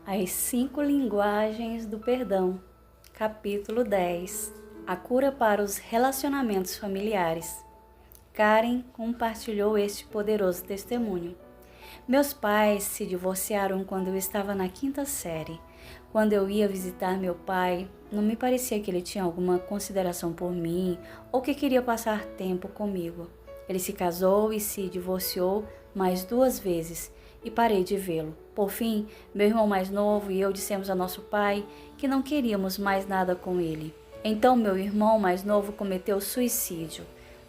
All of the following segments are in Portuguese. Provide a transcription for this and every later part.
As 5 linguagens do perdão. Capítulo 10. A cura para os relacionamentos familiares. Karen compartilhou este poderoso testemunho. Meus pais se divorciaram quando eu estava na 5ª série. Quando eu ia visitar meu pai, não me parecia que ele tinha alguma consideração por mim ou que queria passar tempo comigo. Ele se casou e se divorciou mais 2 vezes e parei de vê-lo. Por fim, meu irmão mais novo e eu dissemos a nosso pai que não queríamos mais nada com ele. Então meu irmão mais novo cometeu suicídio.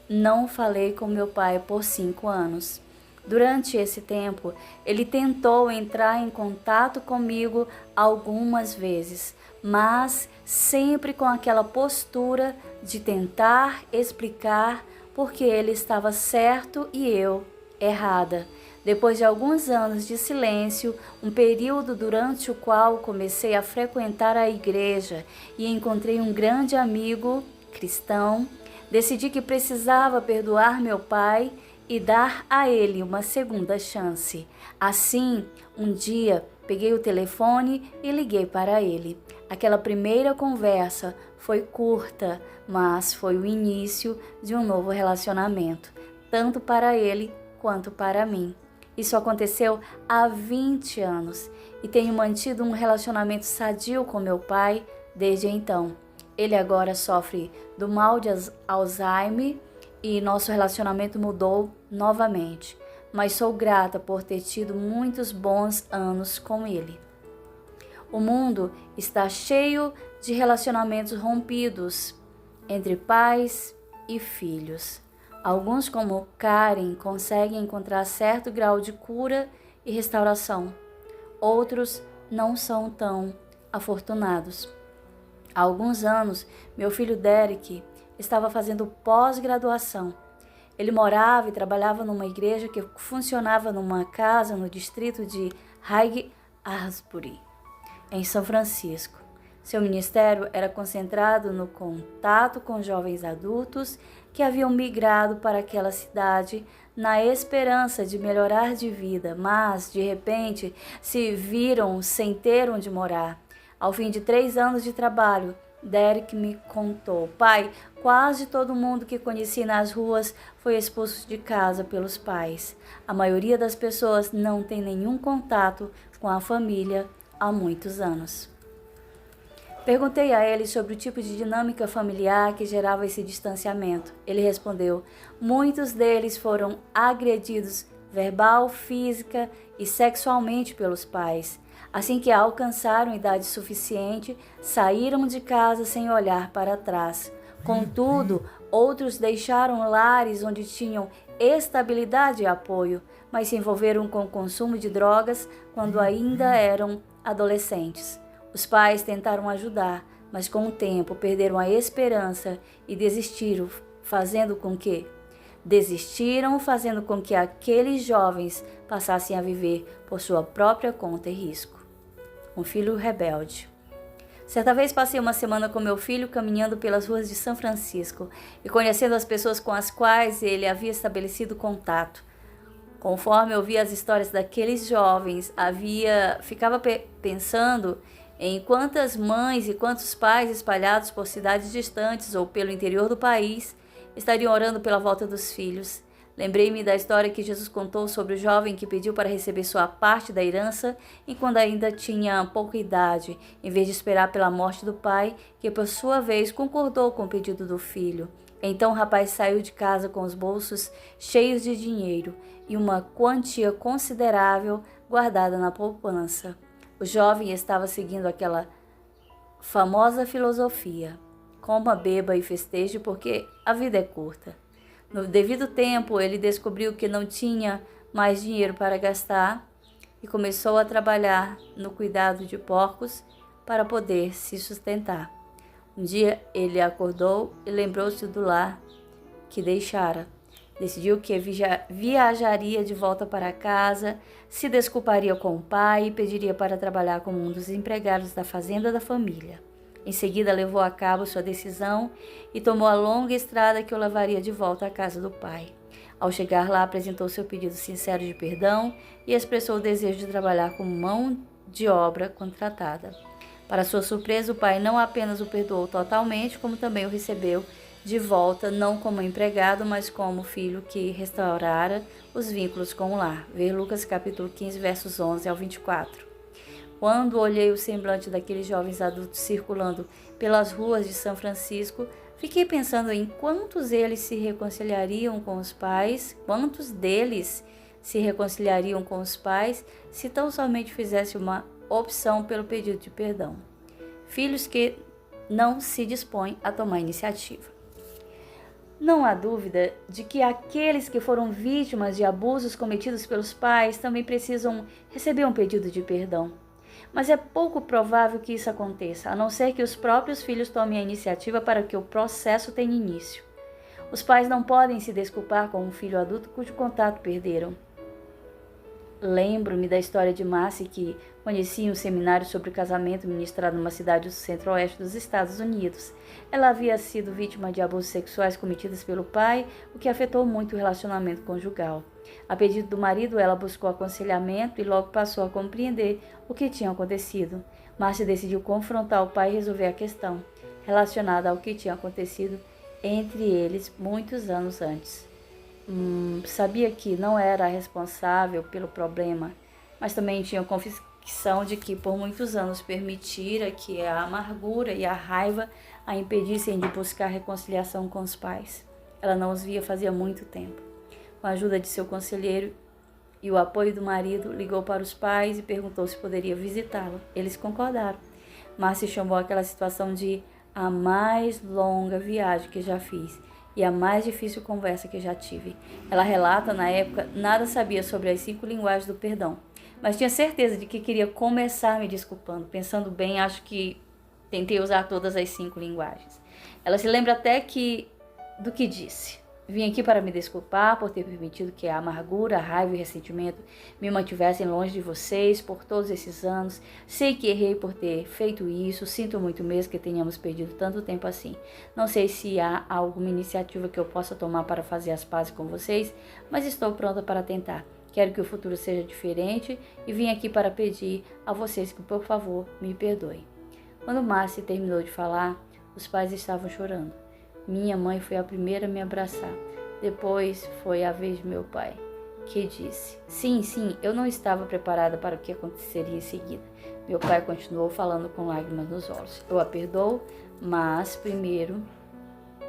Não falei com meu pai por 5 anos. Durante esse tempo, ele tentou entrar em contato comigo algumas vezes, mas sempre com aquela postura de tentar explicar porque ele estava certo e eu errada. Depois de alguns anos de silêncio, um período durante o qual comecei a frequentar a igreja e encontrei um grande amigo cristão, decidi que precisava perdoar meu pai e dar a ele uma segunda chance. Assim, um dia, peguei o telefone e liguei para ele. Aquela primeira conversa foi curta, mas foi o início de um novo relacionamento, tanto para ele quanto para mim. Isso aconteceu há 20 anos e tenho mantido um relacionamento sadio com meu pai desde então. Ele agora sofre do mal de Alzheimer e nosso relacionamento mudou novamente, mas sou grata por ter tido muitos bons anos com ele. O mundo está cheio de relacionamentos rompidos entre pais e filhos. Alguns, como Karen, conseguem encontrar certo grau de cura e restauração. Outros não são tão afortunados. Há alguns anos, meu filho Derek estava fazendo pós-graduação. Ele morava e trabalhava numa igreja que funcionava numa casa no distrito de Haight-Ashbury, em São Francisco. Seu ministério era concentrado no contato com jovens adultos que haviam migrado para aquela cidade na esperança de melhorar de vida, mas, de repente, se viram sem ter onde morar. Ao fim de 3 anos de trabalho, Derek me contou: pai, quase todo mundo que conheci nas ruas foi expulso de casa pelos pais. A maioria das pessoas não tem nenhum contato com a família há muitos anos. Perguntei a ele sobre o tipo de dinâmica familiar que gerava esse distanciamento. Ele respondeu: muitos deles foram agredidos verbal, física e sexualmente pelos pais. Assim que alcançaram idade suficiente, saíram de casa sem olhar para trás. Contudo, outros deixaram lares onde tinham estabilidade e apoio, mas se envolveram com o consumo de drogas quando ainda eram adolescentes. Os pais tentaram ajudar, mas com o tempo perderam a esperança e desistiram, fazendo com que aqueles jovens passassem a viver por sua própria conta e risco. Um filho rebelde. Certa vez passei uma semana com meu filho caminhando pelas ruas de São Francisco e conhecendo as pessoas com as quais ele havia estabelecido contato. Conforme eu via as histórias daqueles jovens, ficava pensando em quantas mães e quantos pais espalhados por cidades distantes ou pelo interior do país estariam orando pela volta dos filhos. Lembrei-me da história que Jesus contou sobre o jovem que pediu para receber sua parte da herança enquanto ainda tinha pouca idade, em vez de esperar pela morte do pai, que por sua vez concordou com o pedido do filho. Então o rapaz saiu de casa com os bolsos cheios de dinheiro e uma quantia considerável guardada na poupança. O jovem estava seguindo aquela famosa filosofia: coma, beba e festeje, porque a vida é curta. No devido tempo, ele descobriu que não tinha mais dinheiro para gastar e começou a trabalhar no cuidado de porcos para poder se sustentar. Um dia, ele acordou e lembrou-se do lar que deixara. Decidiu que viajaria de volta para casa, se desculparia com o pai e pediria para trabalhar como um dos empregados da fazenda da família. Em seguida, levou a cabo sua decisão e tomou a longa estrada que o levaria de volta à casa do pai. Ao chegar lá, apresentou seu pedido sincero de perdão e expressou o desejo de trabalhar como mão de obra contratada. Para sua surpresa, o pai não apenas o perdoou totalmente, como também o recebeu de volta, não como empregado, mas como filho que restaurara os vínculos com o lar. Ver Lucas capítulo 15, versos 11 ao 24. Quando olhei o semblante daqueles jovens adultos circulando pelas ruas de São Francisco, fiquei pensando em quantos deles se reconciliariam com os pais, se tão somente fizesse uma opção pelo pedido de perdão. Filhos que não se dispõem a tomar iniciativa. Não há dúvida de que aqueles que foram vítimas de abusos cometidos pelos pais também precisam receber um pedido de perdão. Mas é pouco provável que isso aconteça, a não ser que os próprios filhos tomem a iniciativa para que o processo tenha início. Os pais não podem se desculpar com um filho adulto cujo contato perderam. Lembro-me da história de Marcy, que conheci em um seminário sobre casamento ministrado numa cidade do centro-oeste dos Estados Unidos. Ela havia sido vítima de abusos sexuais cometidos pelo pai, o que afetou muito o relacionamento conjugal. A pedido do marido, ela buscou aconselhamento e logo passou a compreender o que tinha acontecido. Marcy decidiu confrontar o pai e resolver a questão, relacionada ao que tinha acontecido entre eles muitos anos antes. Sabia que não era responsável pelo problema, mas também tinha convicção de que por muitos anos permitira que a amargura e a raiva a impedissem de buscar reconciliação com os pais. Ela não os via fazia muito tempo. Com a ajuda de seu conselheiro e o apoio do marido, ligou para os pais e perguntou se poderia visitá-lo. Eles concordaram. Marcy chamou aquela situação de a mais longa viagem que já fiz e a mais difícil conversa que já tive. Ela relata, na época, nada sabia sobre as 5 linguagens do perdão, mas tinha certeza de que queria começar me desculpando. Pensando bem, acho que tentei usar todas as 5 linguagens. Ela se lembra até do que disse. Vim aqui para me desculpar por ter permitido que a amargura, a raiva e o ressentimento me mantivessem longe de vocês por todos esses anos. Sei que errei por ter feito isso, sinto muito mesmo que tenhamos perdido tanto tempo assim. Não sei se há alguma iniciativa que eu possa tomar para fazer as pazes com vocês, mas estou pronta para tentar. Quero que o futuro seja diferente e vim aqui para pedir a vocês que, por favor, me perdoem. Quando Marcy terminou de falar, os pais estavam chorando. Minha mãe foi a primeira a me abraçar. Depois foi a vez de meu pai, que disse: Sim, eu não estava preparada para o que aconteceria em seguida. Meu pai continuou falando com lágrimas nos olhos. Eu a perdoo, mas primeiro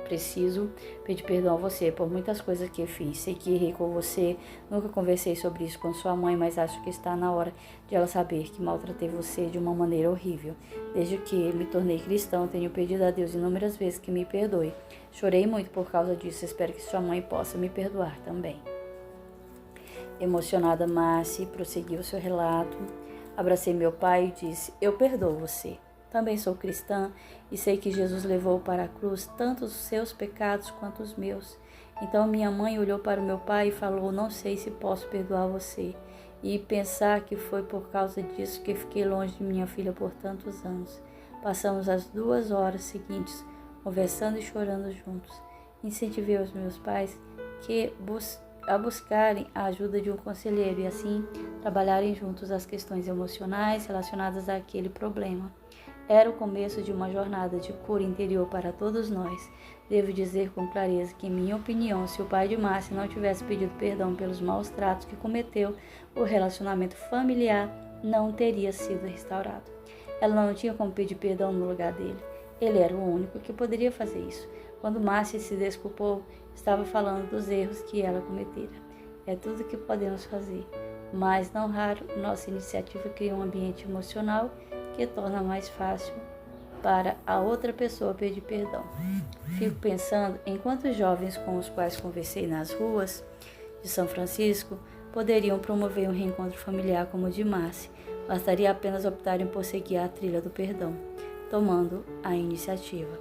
preciso pedir perdão a você por muitas coisas que eu fiz. Sei que errei com você, nunca conversei sobre isso com sua mãe, mas acho que está na hora de ela saber que maltratei você de uma maneira horrível. Desde que me tornei cristão, tenho pedido a Deus inúmeras vezes que me perdoe. Chorei muito por causa disso, espero que sua mãe possa me perdoar também. Emocionada, Marcy prosseguiu seu relato. Abracei meu pai e disse: Eu perdoo você. Também sou cristã e sei que Jesus levou para a cruz tanto os seus pecados quanto os meus. Então minha mãe olhou para o meu pai e falou: Não sei se posso perdoar você. E pensar que foi por causa disso que fiquei longe de minha filha por tantos anos. Passamos as 2 horas seguintes conversando e chorando juntos. Incentivei os meus pais a buscarem a ajuda de um conselheiro e assim trabalharem juntos as questões emocionais relacionadas àquele problema. Era o começo de uma jornada de cura interior para todos nós. Devo dizer com clareza que, em minha opinião, se o pai de Marcy não tivesse pedido perdão pelos maus tratos que cometeu, o relacionamento familiar não teria sido restaurado. Ela não tinha como pedir perdão no lugar dele. Ele era o único que poderia fazer isso. Quando Marcy se desculpou, estava falando dos erros que ela cometera. É tudo que podemos fazer, mas não raro nossa iniciativa cria um ambiente emocional que torna mais fácil para a outra pessoa pedir perdão. Fico pensando em quantos jovens com os quais conversei nas ruas de São Francisco poderiam promover um reencontro familiar como o de Marcy. Bastaria apenas optarem por seguir a trilha do perdão, tomando a iniciativa.